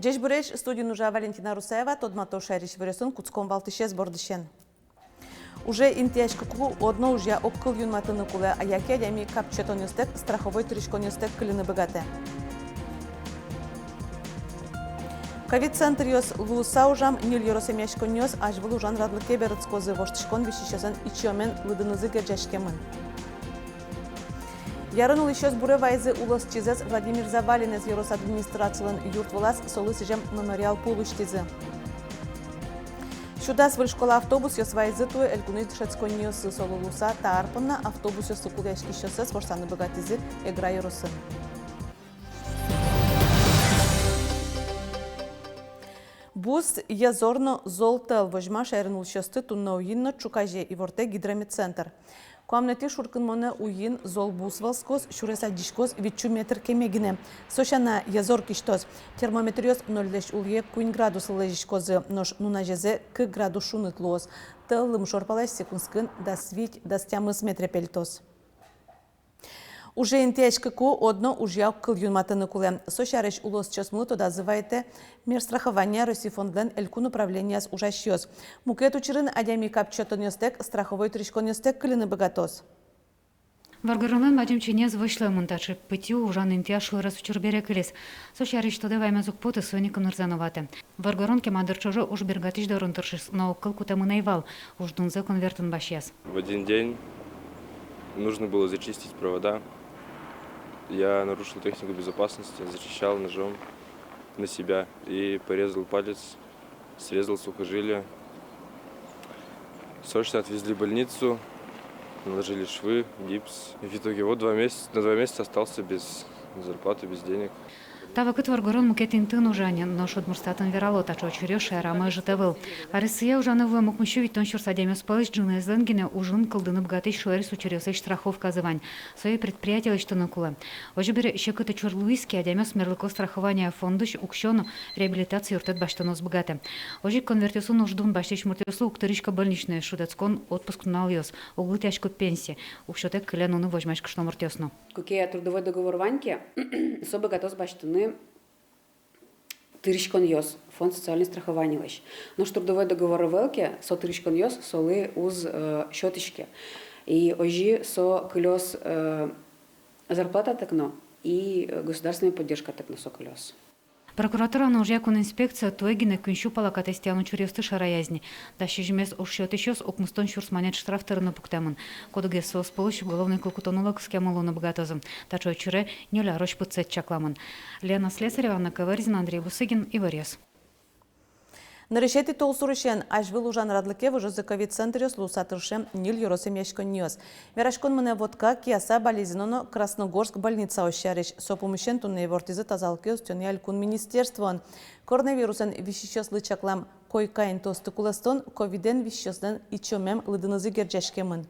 Жеш буреш студию нужа Валентина Русаева, тодмато шериш выресун куцком валтышес бордышен. Уже интяшка ку одно уже оккол юнматыны куле, а яке дями капчетонюстек страховой тришконюстек клины богате. Ковид-центр йос луса ужам нил йоросемяшконьос, аж был ужан радлыке берецкозы воштышкон вишишесен ичомен лыдынызы герджашкемын. Ярын улышёс буре вайзы улос чизес Владимир Завалин из Евросадминистрациялын юрт влас солы сижем мемориал полуштизы. Шудас в школа автобус йос вайзы туе элькуны дышецконьосы солы луса таарпынна автобус йос сукулешки шосес ворсаны богатизы эгра йоросын. Бус язорно золтел вожма шайрын улшёсты тунна уйинно чукаже и ворте гидромедцентр. Комнате шуркын моне уин зол бус валскос, шуреса дишкос, витчу метр кемегине. Сошана язор киштоз. Термометриоз 0 улье куин градус лежишкозы, нож нунажезе к градус шуныт лоз. Тылым шорпалаш секундскын да свить да стямыс метре пельтоз. Уже интяшка ку одно ужял кыл юнматыны куле. Сошареш улос чосму то дазывайте мер страхования Росифондлен элькун управления с ужащёс. Мукет учерын адями капчотонёстек страховой тришконёстек кылыны богатоз. Варгаронын бадемченез вышло монтажи пытью ужан интяшлы раз учербере кылес. Сошареш то давай зукпоты соником нарзановаты. Варгарон кемадырчожо уж бергатиш доронтыршис, но кыл кутамы наивал, уж дунзе конвертын башьяс. В один день нужно было зачистить провода. Я нарушил технику безопасности, зачищал ножом на себя и порезал палец, срезал сухожилие. Срочно отвезли в больницу, наложили швы, гипс. И в итоге вот на 2 месяца остался без зарплаты, без денег. Тавакыт Варгарон мукетин тын ужанен, но шодмурстатын верало тачо чурёш рамы жытывыл. Арысыя ужановы мукмыщу витон шурсадемёс палыш джуны зленгине ужын кылдыны бгатый шуэрис учерёсый страховка зывань. Свои предприятия лыштыны кулы. Ожи бир щекыты чурлуиски адемёс мерлыко страхования фондыш укщёну реабилитации уртет баштанос бгаты. Ожи конвертесу нуждун баштыш муртесу уктырышка больничная шудацкон отпуск налёс. Углы тяжко пенсии. Укщётек кыленуны возьмашка что муртесно. Какие трудовой договор ваньки, особо готов баштыны тырышкон йос, фонд социального страхования лыш. Но трудовой договор велки со тырышкон йос солы уз счетышки. И ожи со колес зарплата такно и государственная поддержка такно со колес. Прокуратура на уже якун инспекция туэгине күншу палакатестяну чуресты шараязни. Да шижмес ушьет еще с окмустон шурсманет штрафтары на пуктамын. Кодуге со сполощ уголовный кулкутонулок схемалу на богатозом. Тачо чуре нюля рощ пуцет чакламын. Лена Слесарева, Анна Каварзина, Андрей Бусыгин и Варес. На решети толсурышен ажвыл ужан радлыке выжозы ковид-центриос лусатыршем нил юросем яшконьос. Верашкон мне водка киаса болезненно Красногорск больница ощариш. Сопумышен тунне вортизы тазалки устён ялькун министерствон. Коронавируsen вишищос лычаклам койкайн тосты куластон ковиден вишищосдан ичомем лыдынызы герджашкемын.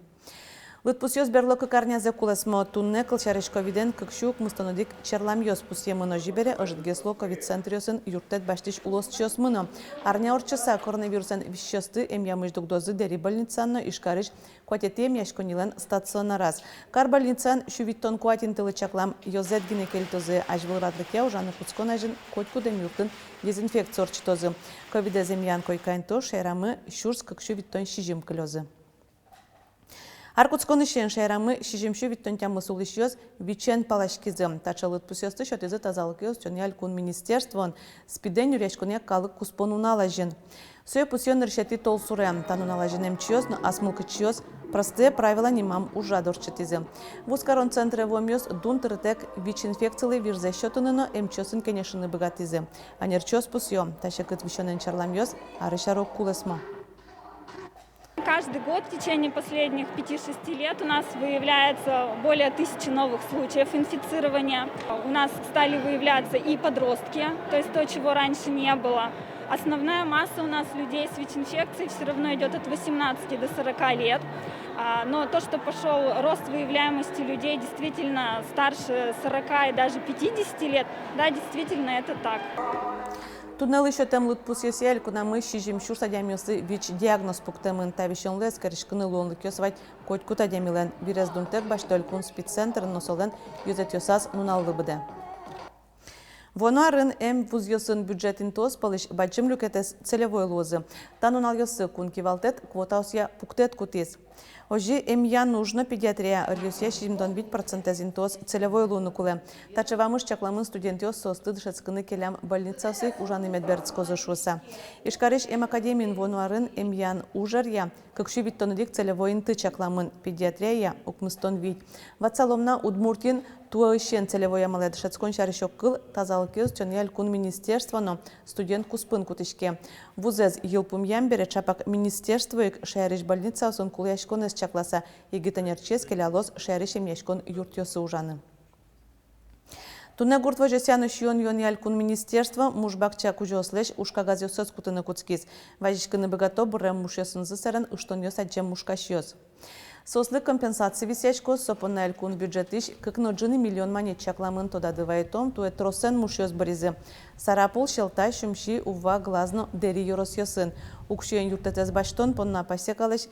Лытпусьёс берлока карнязе куласмо тунне кылчариш ковиден кыкшук мустанодик черлам-ёс пусьемыно жибере ожитгесло ковид-центриосын юрттет баштиш улос-чёс мыно. Арня орчаса коронавируsen вишщосты эмьямыждук дозы дери больницанно ишкариш куатете эмьяшконилен стационараз. Кар больницан шувиттон куатин тылычаклам ёзет гинекелитозы ажвыл радлыке ужаны куцкон ажын котькудем юртын дезинфекция орчитозы. Ковиде земьян койкайнто шерамы шурс кыкшувиттон шижим кылёзы. Аркутскон ишен шайрамы шижимшу виттон тямы сулышьёс вичен палашкизы. Тачалыт пусёсты шотизы тазалыкёс тёнял кун министерствон спиден юрешконе калык куспон уналажен. Сой пусён решети толсурем тануналажен эмчиёс, но асмулкычиёс простые правила немам ужадорчатизы. В ускарон центре вомьёс дун тыртек ВИЧ-инфекциялы вирзе счётыныно эмчиёсын кенешыны богатизы. Анерчиёс пусьё, тащакыт вещёнен чарламьёс, арышарок кулесмо. Каждый год в течение последних 5-6 лет у нас выявляется более 1000 новых случаев инфицирования. У нас стали выявляться и подростки, то есть то, чего раньше не было. Основная масса у нас людей с ВИЧ-инфекцией все равно идет от 18 до 40 лет. Но то, что пошел рост выявляемости людей действительно старше 40 и даже 50 лет, да, действительно это так. Туннел еще тем лутпус ель, куда мы щижим шурса дямиосы ВИЧ-диагноз пуктемын тавишен лес, коришканы лонлык ёсвать коть кута дямилен. Вирез дунтек баштолькун спеццентр носолен юзет ёсас нуналлы быде. Вонарын вуз йосын бюджетин тос палыш бачым люкетес целевой лозы. Танун ал йосы кун кивалтет квотаусья пуктет кутис. Ожи я нужно педиатрия рюсья 7,5% зинтос целевой луны куле. Тачевамыш чакламын студентиос состы дышецкыны келям больница сык ужаны медберцкозы шуса. Ишкарыш академин вонуарын ян ужарья, как шубиттонудик целевой инты чакламын педиатрия укмыстон вид. Вацаломна Удмуртин туающен целевой амалет шецкон шаришок кыл тазалыкез чоняль кун министерствоно студент куспын кутышке. Вузез елпум ямбере чапак министерствоик шариш больница осон куляшкон эс чакласа егитанерчес келялос шаришем яшкон юртёсы ужаны. Туне гуртва жесяны шион йоняль кун министерство мужбакча кужослеш ушкагазёсыз кутыны куцкиз. Важишкыны богато бурем мушесынзы саран ыштон йос аджем мушкашёс. Сослы компенсации висячко сопонналь кун бюджетиш кыкноджыны миллион монет чакламын тодадывайтом туэ тросен мушёс баризы. Сарапул шелтай шумши ува глазно дери yorosyoсын. Укшуен юртетез баштон понна пасекалыш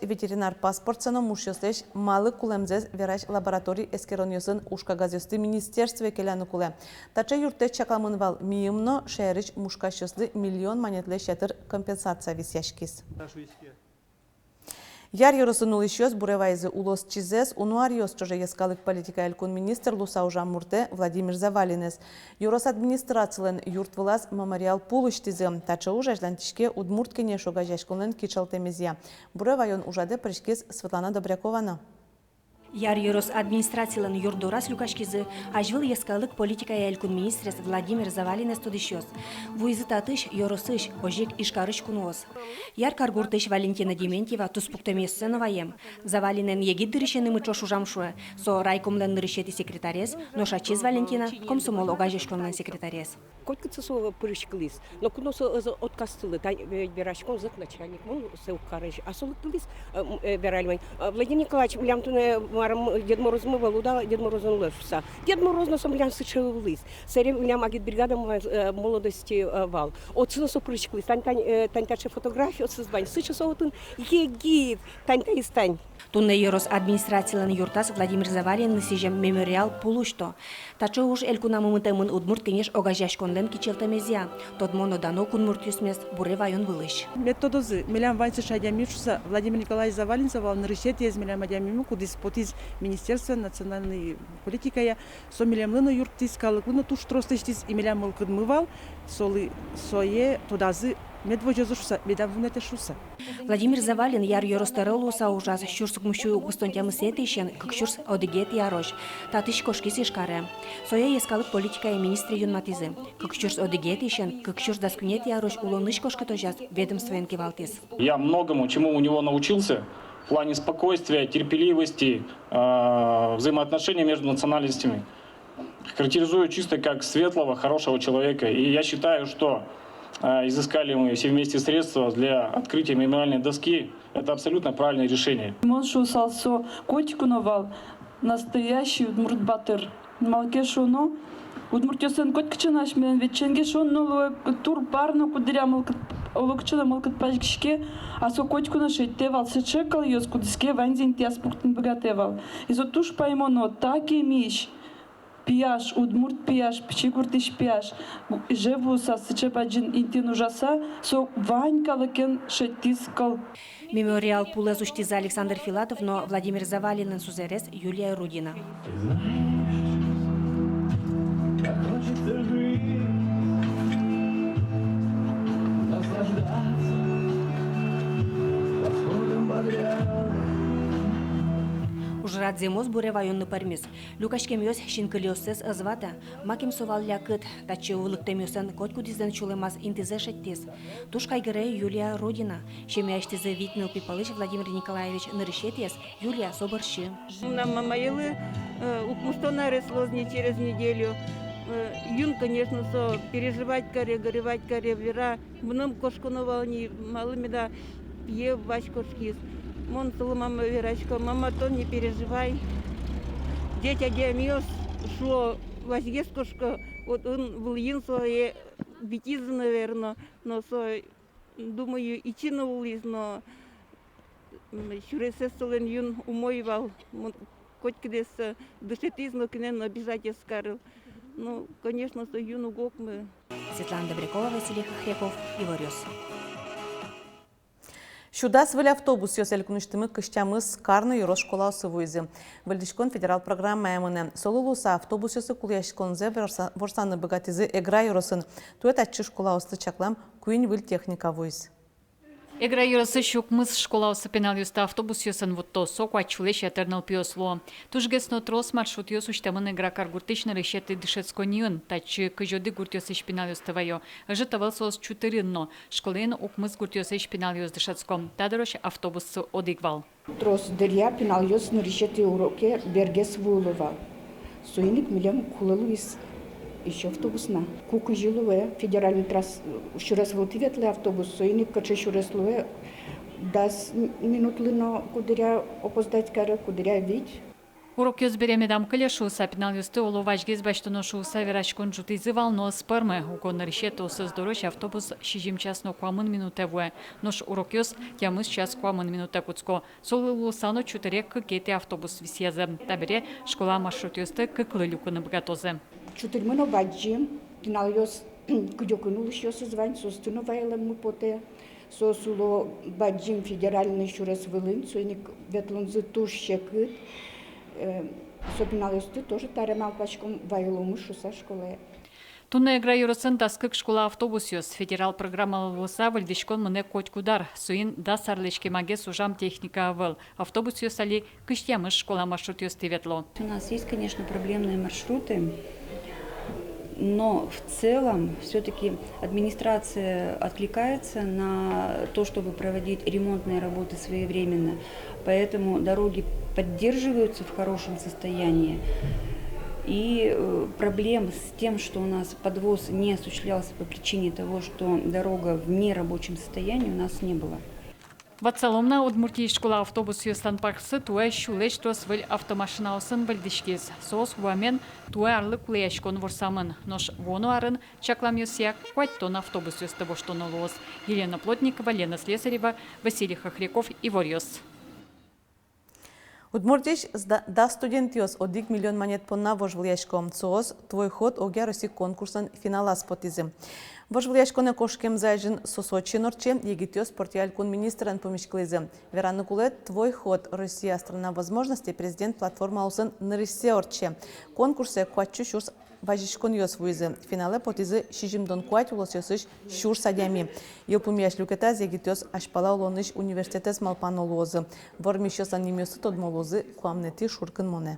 ветеринар паспортсано мушёслеш малы кулемзез вераш лабораторий эскероньосын ушкагазёсты министерстве келяны куле. Тача юртет чакламын вал миымно шерич мушкашёслы миллион монетле шетыр компенсация висячкис. Яр йоросын улышёс буревайзы улос чизес, унуариос чоже ескалык политика элькун министр Лусаужа Мурте Владимир Завалинес. Йорос администрациялен юртвылас мемориал пулыштизы. Тача ужажлантишке удмурткене шогажашкулен кичалтемезия. Буревайон ужаде пришкиз Светлана Добрякована. Яр Йорос администрациялен юрдорас люкашкизы ажвыл ескалык политика элькун министрес Владимир Завалинес тудышёс. Вуйзы татыш Йоросыш ожик ишкарыш кунуос. Яр каргуртыш Валентина Дементьева туспуктемессеноваем. Завалинен егиддырышены мычош ужамшуэ. Со райкомлен нырышети секретарес, но шачиз Валентина комсомол огажешконлен секретарес. Колька цесова пырышкылыс, но куносо откастылы, та берашкон зак начальник, мол се укарыш, а солыктылыс беральмай. Владимир Николаевич, млямтуне Дед Мороз мы валуда, Дед Мороз он лешуса. Дед Мороз на самом деле сычевылыс. Серем млям агит бригада молодости вал. От сыносо пырышкылыс, тань фотографию от созвань, сычесоватын егит, тань истань. Тунне Йорос администрациялен юртас Владимир Завалин нысижем мемориал пулушто. Тачо уж элькунамымытемын удмурт кенеш огажашконлен кичелтемезия. Тодмоно дано кунмуртюсмес буре вайон вылыш. Методозы милям ванцы шадямишуса Владимир Николаевич Завалин завал на решете из милям адямиму кудис потиз Министерства национальной политики со милям лыно юртис калыклыно туш тростештис и милям мылкыдмывал солы сое тодазы медвожозушуса медавунетешуса. Владимир Завалин яр Йоростеролуса ужас щурсук мущу густонтямы сетишен, как щурс одегет ярош. Татыш кошкис ишкаре. Соя ескалык политика и министры юнматизы. Как щурс одегет ишен, как щурс даскунет ярош улоныш кошка тожас ведомствен кивалтис. Я многому, чему у него научился в плане спокойствия, терпеливости, взаимоотношений между национальностями. Характеризую чисто как светлого, хорошего человека. И я считаю, что изыскали мы все вместе средства для открытия мемориальной доски. Это абсолютно правильное решение. Моншу салсо котикуновал настоящий удмурт батыр. Малкешоно удмуртёсен коткичанаш мен веченгешоно тур парно кудрямал олокчана малкат пажкишке асо котикуна шеттевал сечекал ёс кудиске ванзин тяспуктын богатевал. Изо туш паймоно таки миш. Пияш, удмурт пияш, пчигуртиш пияш. Живуса сычепаджин интин ужаса, со ванька лакен шеттискал. Мемориал пулезуштиза Александр Филатов, но Владимир Завалин сузерес Юлия Рудина. Ужрат земоз буре вайонны пармис. Люкашкем йос шинкылиосес азвата, маким совал лякыт, таче улыктем йосан котку дизен чулемаз интизе шеттес. Туш кайгыре Юлия Родина. Шемяштизе витныл пипалыш Владимир Николаевич нарышетес, Юлия соборщи. Нам мамаилы укмустона росло не через неделю. Юн, конечно, со переживать каре, горевать каре, вера. Мном кошкуновал не малыми да пье вачкошкис. Мон мама Верочка, мама, то не переживай. Дитя диамиос шло возгескушка, вот он был ин свое битизы, наверное, но со, думаю, и чинулись, но шуресестолен юн умоивал, котки дес душетизно кнен обижать скарил. Ну, конечно, со юнугок мы. Светлана Добрякова, Василий Хохряков, Иворёс. Шудас вели автобус йосель куныштымы кыштямыз карны юрос школа осывуйзы. Вельдишкон федерал программа эмыны. Солулуса автобус йосы куляшконзе ворсаны богатизы эгра юросын. Туэт атчы школа осты чаклам куин вил техника вуйз. Эгра юрасы шукмыз школа осыпенал юста автобус йосын вутто соку ачулеш ятернал пиосло. Тужгесно трос маршрут йос уштамын эгра каргуртычны решеты дышецкониын, тачы кыжоды гурт йосы шпинал йостывайо. Жытавал сос чутырынно. Школен укмыз гурт йосы шпинал йос дышецком. Тадырош автобус одигвал. Трос дырья пенал йос на решеты уроке бергес вулывал. Суиник милям кулылуис. Еще автобусна. Куку жилуе, федеральный трасс, шурес волтиветле автобус, соиник каче шурес луе, 10 минут лино, кудыря опоздать каре, кудыря вить. Урок йос беремедам кылешу сапинал юсты оловажгез баштоно шуса верашкон жутызы волно спарме. Угон решету создороч автобус шижимчасно куамын минуте вуе. Нош урок йос ямыз час куамын минуте куцко. Солы лусано чутерек кете автобус висезе. Табере школа маршрут йосты кыклы люкыны бгатозе. Чутырмыно баджим, пенал йос кудёкынулыш йос звань, состыно вайлам мы поте. Сосуло баджим федеральный шурес вылын, соиник ветлунзы туш щекыт. Сопинал йосты тоже таремал пачком вайлумы шуса школе. Тунна эгра юросын таскык школа автобус йос. Федерал программа лоса вальдишкон мыне котькудар. Суин да сарлечки маге сужам техника авыл. Автобус йос али кыштямыш школа маршрут йос теветло. У нас есть, конечно, проблемные маршруты, но в целом все-таки администрация откликается на то, чтобы проводить ремонтные работы своевременно. Поэтому дороги поддерживаются в хорошем состоянии. И проблем с тем, что у нас подвоз не осуществлялся по причине того, что дорога в нерабочем состоянии, у нас не было. Ватсаломна Удмуртии школа автобус йостан парксы туэ шулеш трос выл автомашина осын вальдишкез. Сос уамен туэ арлы кулеяшкон ворсамын. Нош вону арын чаклам йосяк квать тон автобус йосты воштоно лоз. Елена Плотникова, Лена Слесарева, Василий Хохряков, Иворёс. Удмуртиш да студент йос 1 миллион монет понна вожвлияшком. Соос твой ход огя роси конкурсан финала спотизм. Вожвлияшконе кошкем зайжин сосочи норче, егитё спортиалькун министран помешклизм. Вераны кулет твой ход Россия страна возможностей президент платформа усын нырысеорче. Конкурсе куачу шурс важишкон йос вуйзы. Финале потизы шижимдон куать улос йосыш шур садями. Елпумияш люкетаз егитёс ашпала улоныш университетес малпан олозы. Вормишёс анимёсы тодмолозы куамнети шуркын моне.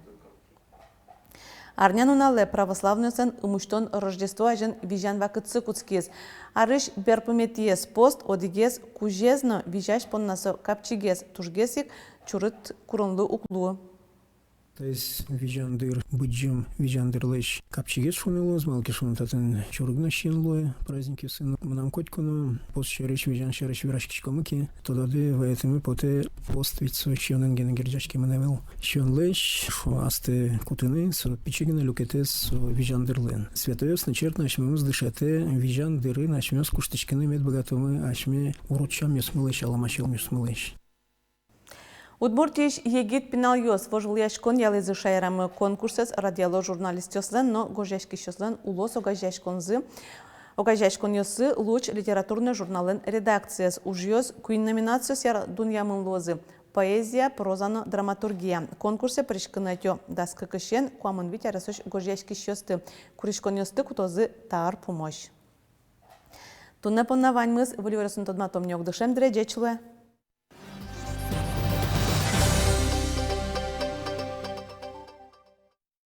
Арнянуле православный сын умуштон Рождество ажен вижан вакытсы куцкез. Арыш берпометиес пост одигез кужезно вижаш поннасо капчигез тужгесик чурыт куронлы уклу. То есть вижандыр быджим вижандырлыш капчигез шунылоз малки шунтатын чурыгна щенлое праздники сын нам котькуно пост шереш вижан шереш вирашкичкомыки тодады поэтому поте пост ведь сочёнен генегерджашки маневел щенлыш шо асты кутыны со пичигина люкетес вижандырлын святоёс начертно ашмемыз дышате вижандыры нашмёс куштычкины мед богатомы ашме уручам ёсмылыш аламашел ёсмылыш. Удмуртиш егит пинал йос вожвлияшкон ялызы шайрамы конкурсес радиало журналист йослен, но гожешки йослен улос огажашконзы. Огажашкон йосы луч литературный журнален редакцияс. Уж йос куин номинацияс яр дуньямын лозы. Поэзия, прозано, драматургия. Конкурсе пришкынатё даскы кышен куамын вить арасош гожешки йосты. Куришкон йосты кутозы таар помощь. Тунне поннавань мыз в Ливерсон тодматом нёк дышем дрежечлуе.